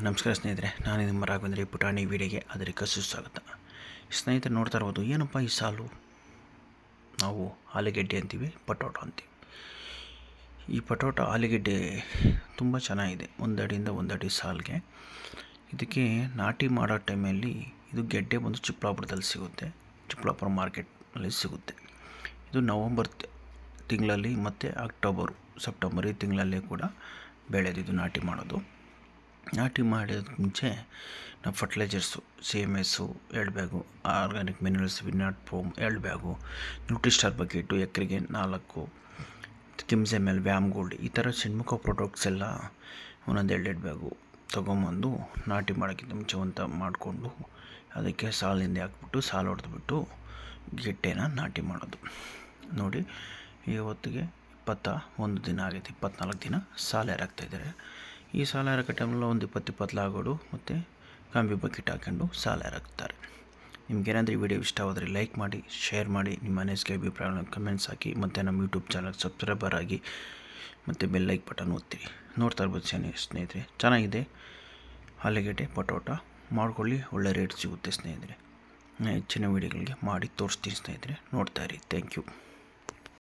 ನಮಸ್ಕಾರ ಸ್ನೇಹಿತರೆ, ನಾನು ನಿಮ್ಮ ರಾಘವೇಂದ್ರ. ಪುಟಾಣಿ ವಿಡಿಯೋಗೆ ಅದಕ್ಕೆ ಸುಸ್ವಾಗತ. ಸ್ನೇಹಿತರೆ, ನೋಡ್ತಾ ಇರ್ಬೋದು ಏನಪ್ಪ ಈ ಸಾಲು. ನಾವು ಆಲೂಗೆಡ್ಡೆ ಅಂತೀವಿ, ಪಟೋಟ ಅಂತೀವಿ. ಈ ಪಟೋಟ ಆಲೂಗೆಡ್ಡೆ ತುಂಬ ಚೆನ್ನಾಗಿದೆ. ಒಂದಡಿಯಿಂದ ಒಂದಡಿ ಸಾಲಿಗೆ. ಇದಕ್ಕೆ ನಾಟಿ ಮಾಡೋ ಟೈಮಲ್ಲಿ ಇದು ಗೆಡ್ಡೆ ಬಂದು ಚಿಕ್ಕಬಳ್ಳಾಪುರದಲ್ಲಿ ಸಿಗುತ್ತೆ. ಚಿಕ್ಕಬಳ್ಳಾಪುರ ಮಾರ್ಕೆಟ್ನಲ್ಲಿ ಸಿಗುತ್ತೆ. ಇದು ನವಂಬರ್ ತಿಂಗಳಲ್ಲಿ ಮತ್ತು ಸೆಪ್ಟೆಂಬರ್ ಈ ತಿಂಗಳಲ್ಲಿ ಕೂಡ ಬೆಳೆದಿದ್ದು ನಾಟಿ ಮಾಡೋದು. ನಾಟಿ ಮಾಡೋದಕ್ಕೆ ಮುಂಚೆ ನಾವು fertilisers CMS 2 bag, organic minerals ವಿನಾಟ್ ಪ್ರೋಮ್ 2 ಬ್ಯಾಗು, ನ್ಯೂಟ್ರಿಸ್ಟಾರ್ ಬಕೆಟು ಎಕರೆಗೆ 4, KIMS-ML, ವ್ಯಾಮ್ ಗೋಲ್ಡ್ ಈ ಥರ ಷಣ್ಮುಖ ಪ್ರಾಡಕ್ಟ್ಸ್ ಎಲ್ಲ ಒಂದೊಂದು 2 ಬ್ಯಾಗು ತೊಗೊಂಬಂದು ನಾಟಿ ಮಾಡೋಕ್ಕಿಂತ ಮುಂಚೆ ಮಾಡಿಕೊಂಡು ಅದಕ್ಕೆ ಸಾಲಿಂದ ಹಾಕ್ಬಿಟ್ಟು ಸಾಲು ಹೊಡೆದ್ಬಿಟ್ಟು ಗೆಡ್ಡೆನ ನಾಟಿ ಮಾಡೋದು. ನೋಡಿ, ಇವತ್ತಿಗೆ 21 ದಿನ ಆಗೈತೆ. 24 ದಿನ ಸಾಲು ಏರಾಕ್ತಾಯಿದ್ದಾರೆ. ಈ ಸಾಲು ಏರಕ್ಕೆ ಟೈಮಲ್ಲಿ ಒಂದು 20 ಆಗೋಡು ಮತ್ತು ಕಾಂಬಿ ಬಕೆಟ್ ಹಾಕ್ಕೊಂಡು ಸಾಲು ಏರಾಕ್ತಾರೆ. ನಿಮ್ಗೇನಾದರೂ ಈ ವಿಡಿಯೋ ಇಷ್ಟ ಆದರೆ ಲೈಕ್ ಮಾಡಿ, ಶೇರ್ ಮಾಡಿ, ನಿಮ್ಮ ಅನಿಸಿಕೆ ಅಭಿಪ್ರಾಯಗಳನ್ನು ಕಮೆಂಟ್ಸ್ ಹಾಕಿ, ಮತ್ತು ನಮ್ಮ ಯೂಟ್ಯೂಬ್ ಚಾನಲ್ ಸಬ್ಸ್ಕ್ರೈಬರ್ ಆಗಿ, ಮತ್ತು ಬೆಲ್ ಲೈಕ್ ಬಟನ್ ಒತ್ತಿರಿ. ನೋಡ್ತಾ ಇರ್ಬೋದು ಸ್ನೇಹಿತರೆ, ಚೆನ್ನಾಗಿದೆ ಆಲೂಗೆಡ್ಡೆ ಪಟೋಟ. ಮಾಡ್ಕೊಳ್ಳಿ, ಒಳ್ಳೆ ರೇಟ್ ಸಿಗುತ್ತೆ ಸ್ನೇಹಿತರೆ. ಹೆಚ್ಚಿನ ವೀಡಿಯೋಗಳಿಗೆ ಮಾಡಿ ತೋರಿಸ್ತೀನಿ ಸ್ನೇಹಿತರೆ. ನೋಡ್ತಾ ಇರಿ. Thank you.